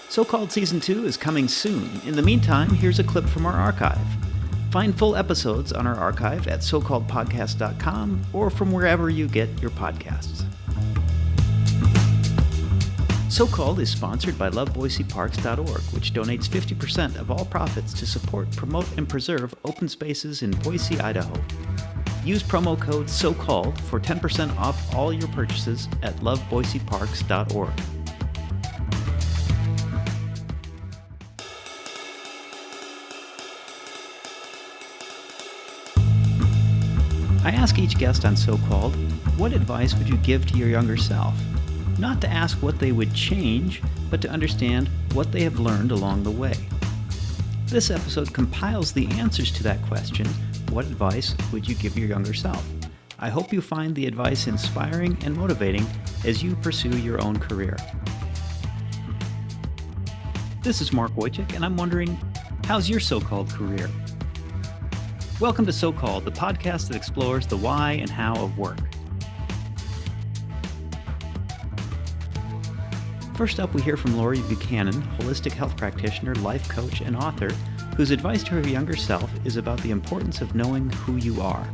So-Called Season 2 is coming soon. In the meantime, here's a clip from our archive. Find full episodes on our archive at socalledpodcast.com or from wherever you get your podcasts. So-Called is sponsored by loveboiseparks.org, which donates 50% of all profits to support, promote, and preserve open spaces in Boise, Idaho. Use promo code SOCALLED for 10% off all your purchases at loveboiseparks.org. I ask each guest on So-Called, what advice would you give to your younger self? Not to ask what they would change, but to understand what they have learned along the way. This episode compiles the answers to that question, what advice would you give your younger self? I hope you find the advice inspiring and motivating as you pursue your own career. This is Mark Wojcik, and I'm wondering, how's your so-called career? Welcome to So-Called, the podcast that explores the why and how of work. First up, we hear from Lori Buchanan, holistic health practitioner, life coach, and author, whose advice to her younger self is about the importance of knowing who you are.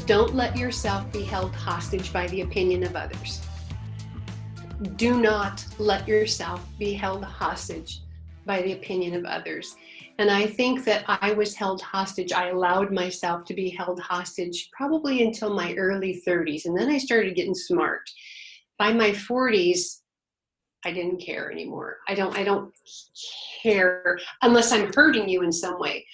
Don't let yourself be held hostage by the opinion of others. Do not let yourself be held hostage by the opinion of others. And I think that I was held hostage. I allowed myself to be held hostage probably until my early 30s. And then I started getting smart. By my 40s, I didn't care anymore. I don't care unless I'm hurting you in some way.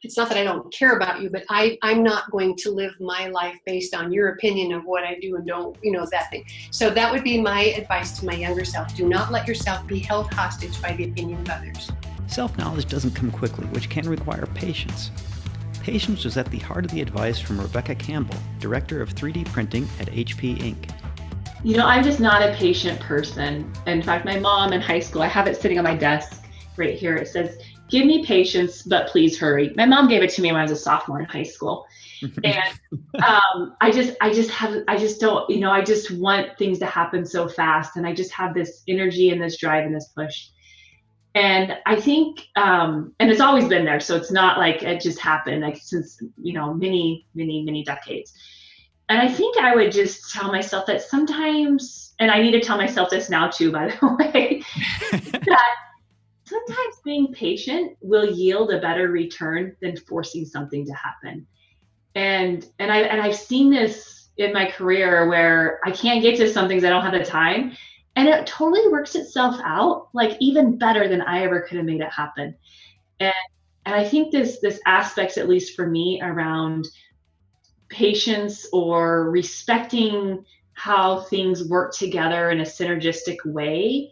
It's not that I don't care about you, but I'm not going to live my life based on your opinion of what I do and don't, that thing. So that would be my advice to my younger self. Do not let yourself be held hostage by the opinion of others. Self-knowledge doesn't come quickly, which can require patience. Patience was at the heart of the advice from Rebecca Campbell, director of 3D printing at HP Inc. I'm just not a patient person. In fact, my mom in high school, I have it sitting on my desk right here. It says, "Give me patience, but please hurry." My mom gave it to me when I was a sophomore in high school. And I just want things to happen so fast. And I just have this energy and this drive and this push. And I think, and it's always been there. So it's not like it just happened since, many, many, many decades. And I think I would just tell myself that sometimes, and I need to tell myself this now too, by the way, that sometimes being patient will yield a better return than forcing something to happen. And I've seen this in my career where I can't get to some things I don't have the time, and it totally works itself out, like even better than I ever could have made it happen. And I think this aspects, at least for me, around patience or respecting how things work together in a synergistic way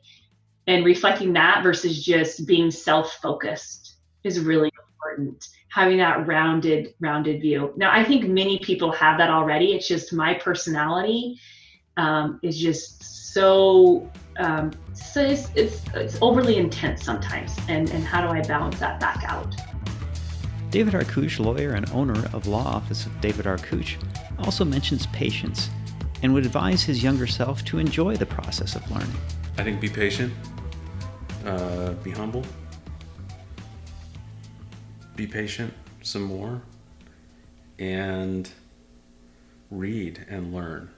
and reflecting that versus just being self-focused is really important. Having that rounded view. Now, I think many people have that already. It's just my personality is just so it's overly intense sometimes. And how do I balance that back out? David Arkush, lawyer and owner of Law Office of David Arkush, also mentions patience and would advise his younger self to enjoy the process of learning. I think be patient, be humble, be patient some more, and read and learn,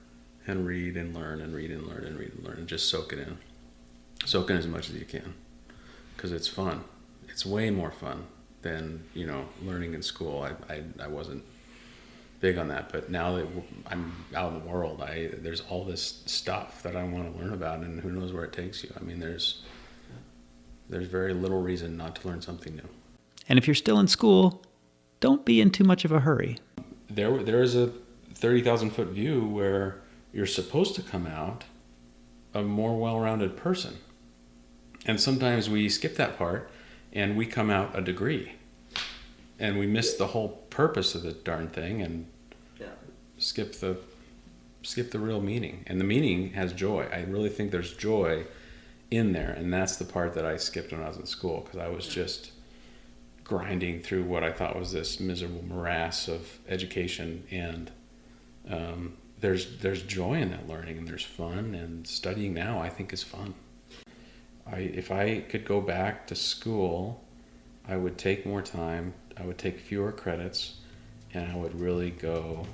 and read and learn, and read and learn, and read and learn, and just soak it in. Soak in as much as you can, because it's fun. It's way more fun than learning in school. I wasn't big on that, but now that I'm out in the world, there's all this stuff that I want to learn about, and who knows where it takes you. I mean, there's very little reason not to learn something new. And if you're still in school, don't be in too much of a hurry. There is a 30,000 foot view where you're supposed to come out a more well-rounded person, and sometimes we skip that part and we come out a degree, and we miss the whole purpose of the darn thing, and skip the real meaning. And the meaning has joy. I really think there's joy in there, and that's the part that I skipped when I was in school, because I was just grinding through what I thought was this miserable morass of education. And there's joy in that learning, and there's fun, and studying now I think is fun. If I could go back to school, I would take more time, I would take fewer credits, and I would really go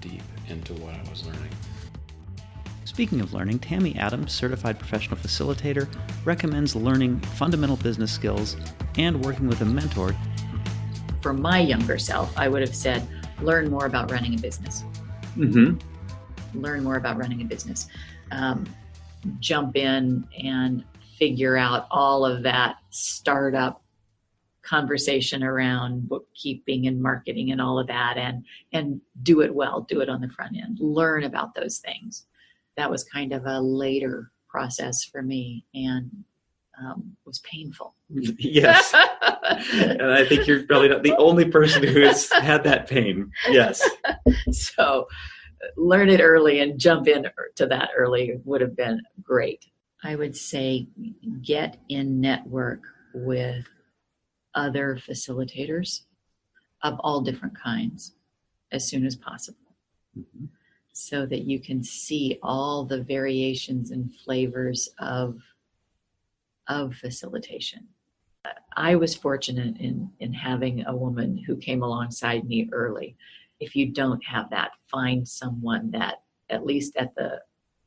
deep into what I was learning. Speaking of learning, Tammy Adams, certified professional facilitator, recommends learning fundamental business skills and working with a mentor. For my younger self, I would have said, learn more about running a business. Learn more about running a business. Jump in and figure out all of that startup conversation around bookkeeping and marketing and all of that, and do it well, do it on the front end, learn about those things. That was kind of a later process for me, and was painful. Yes. And I think you're probably not the only person who has had that pain. Yes. So learn it early and jump in to that early would have been great. I would say get in network with other facilitators of all different kinds as soon as possible, so that you can see all the variations and flavors of facilitation. I was fortunate in having a woman who came alongside me early. If you don't have that, find someone that, at least at the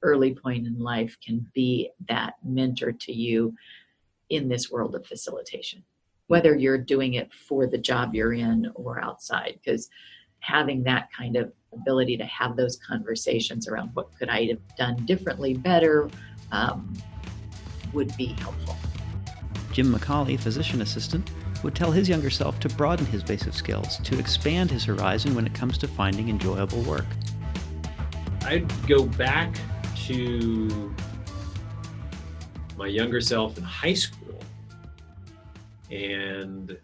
early point in life, can be that mentor to you in this world of facilitation, whether you're doing it for the job you're in or outside, because having that kind of ability to have those conversations around what could I have done differently, better, would be helpful. Jim McCauley, physician assistant, would tell his younger self to broaden his base of skills, to expand his horizon when it comes to finding enjoyable work. I'd go back to my younger self in high school and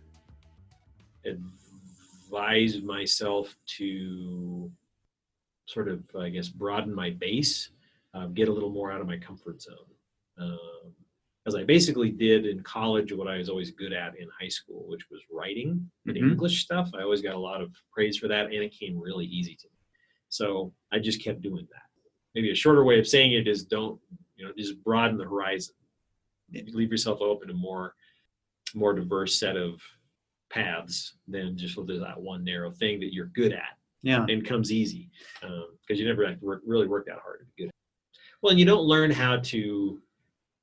advise myself to sort of, I guess, broaden my base, get a little more out of my comfort zone. As I basically did in college what I was always good at in high school, which was writing and English stuff. I always got a lot of praise for that, and it came really easy to me. So I just kept doing that. Maybe a shorter way of saying it is just broaden the horizon. Leave yourself open to more diverse set of paths than just that one narrow thing that you're good at. Yeah. And comes easy, because you never have to really work that hard to be good at it. Well, and you don't learn how to,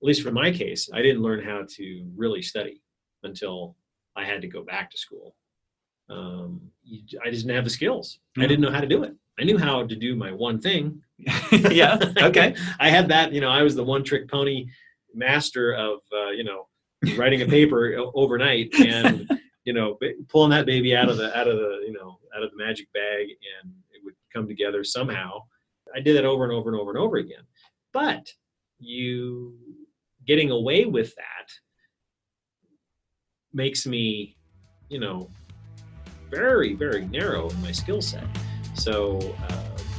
at least for my case, I didn't learn how to really study until I had to go back to school. I just didn't have the skills. I didn't know how to do it. I knew how to do my one thing. Yeah. Okay. I had that, I was the one trick pony master of, writing a paper overnight and, pulling that baby out of the magic bag, and it would come together somehow. I did that over and over and over and over again. But getting away with that makes me, very, very narrow in my skill set. So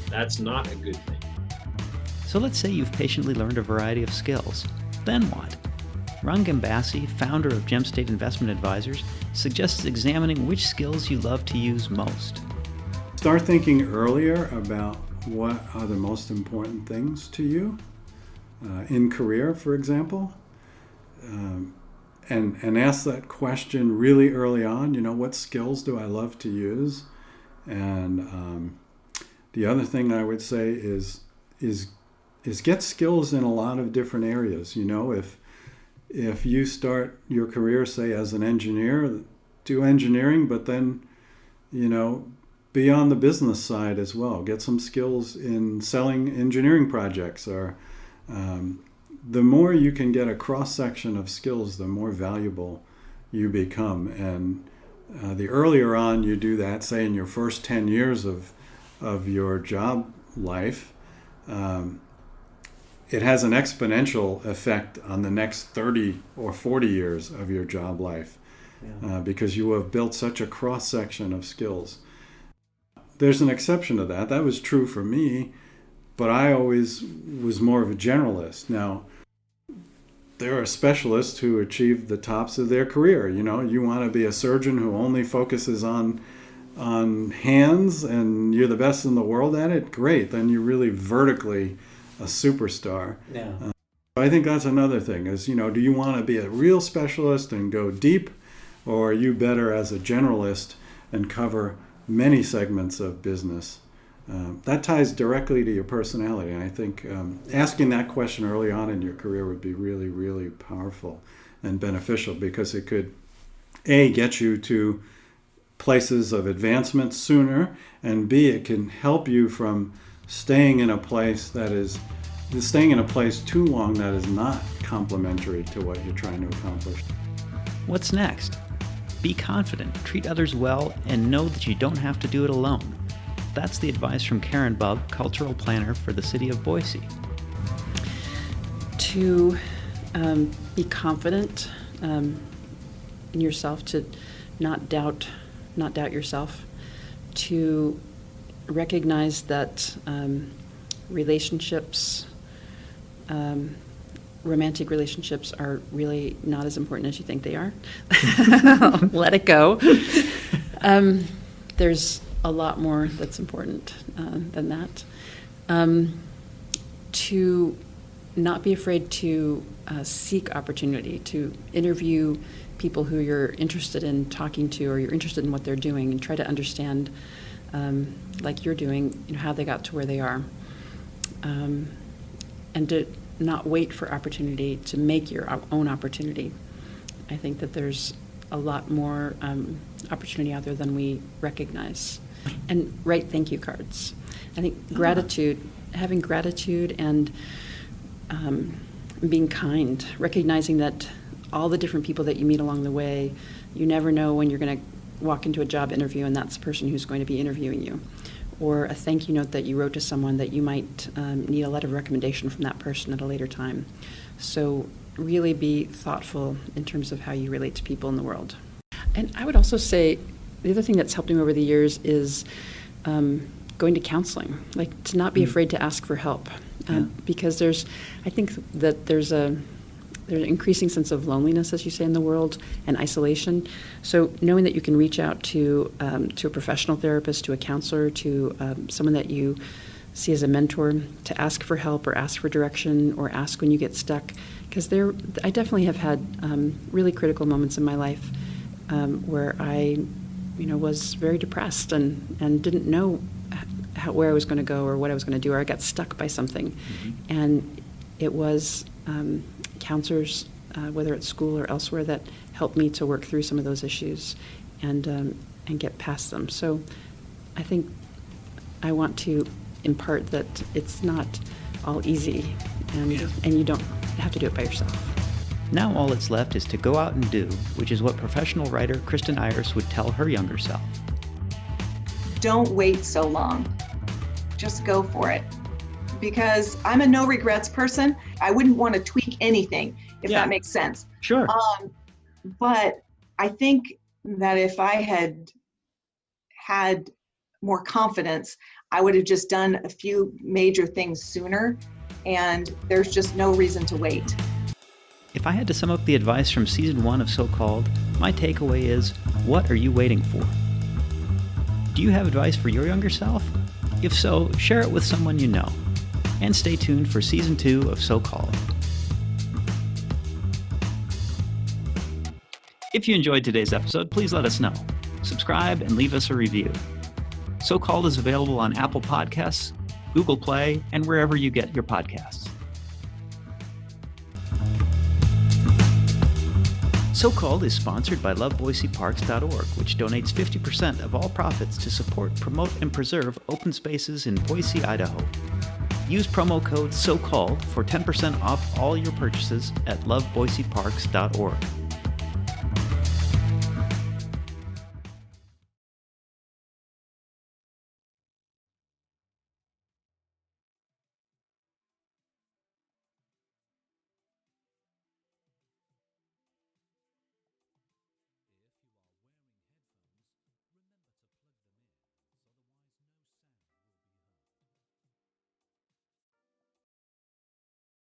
that's not a good thing. So let's say you've patiently learned a variety of skills. Then what? Ron Gambassi, founder of Gem State Investment Advisors, suggests examining which skills you love to use most. Start thinking earlier about what are the most important things to you in career, for example, and ask that question really early on. What skills do I love to use? And the other thing I would say is get skills in a lot of different areas. If you start your career, say, as an engineer, do engineering, but then, be on the business side as well. Get some skills in selling engineering projects. Or the more you can get a cross-section of skills, the more valuable you become. And the earlier on you do that, say in your first 10 years of your job life, it has an exponential effect on the next 30 or 40 years of your job life, because you have built such a cross-section of skills. There's an exception to that. That was true for me, but I always was more of a generalist. Now, there are specialists who achieve the tops of their career. You want to be a surgeon who only focuses on hands and you're the best in the world at it. Great. Then you're really vertically a superstar. Yeah. I think that's another thing is, do you want to be a real specialist and go deep, or are you better as a generalist and cover many segments of business? That ties directly to your personality. And I think asking that question early on in your career would be really, really powerful and beneficial, because it could, A, get you to places of advancement sooner, and B, it can help you from staying in a place too long that is not complementary to what you're trying to accomplish. What's next? Be confident, treat others well, and know that you don't have to do it alone. That's the advice from Karen Bubb, cultural planner for the city of Boise. To be confident in yourself, to not doubt yourself, to recognize that relationships, romantic relationships are really not as important as you think they are. Let it go. There's a lot more that's important than that. To not be afraid to seek opportunity, to interview people who you're interested in talking to, or you're interested in what they're doing, and try to understand, like you're doing, how they got to where they are. And to not wait for opportunity to make your own opportunity. I think that there's a lot more opportunity out there than we recognize. And write thank you cards. I think having gratitude and being kind, recognizing that all the different people that you meet along the way, you never know when you're going to walk into a job interview and that's the person who's going to be interviewing you. Or a thank you note that you wrote to someone that you might need a letter of recommendation from that person at a later time. So really be thoughtful in terms of how you relate to people in the world. And I would also say the other thing that's helped me over the years is going to counseling, like to not be afraid to ask for help. Because I think that there's an increasing sense of loneliness, as you say, in the world, and isolation. So knowing that you can reach out to a professional therapist, to a counselor, to someone that you see as a mentor, to ask for help or ask for direction or ask when you get stuck. Because I definitely have had really critical moments in my life where I was very depressed and didn't know where I was going to go or what I was going to do, or I got stuck by something. Mm-hmm. And it was counselors, whether at school or elsewhere, that helped me to work through some of those issues and get past them. So I think I want to impart that it's not all easy, and you don't have to do it by yourself. Now all that's left is to go out and do, which is what professional writer Kristen Ayers would tell her younger self. Don't wait so long. Just go for it. Because I'm a no regrets person. I wouldn't want to tweak anything, if that makes sense. Sure. But I think that if I had more confidence, I would have just done a few major things sooner, and there's just no reason to wait. If I had to sum up the advice from season 1 of So-Called, my takeaway is, what are you waiting for? Do you have advice for your younger self? If so, share it with someone you know. And stay tuned for season 2 of So-Called. If you enjoyed today's episode, please let us know. Subscribe and leave us a review. So-Called is available on Apple Podcasts, Google Play, and wherever you get your podcasts. So-Called is sponsored by LoveBoiseParks.org, which donates 50% of all profits to support, promote, and preserve open spaces in Boise, Idaho. Use promo code SOCALLED for 10% off all your purchases at LoveBoiseParks.org.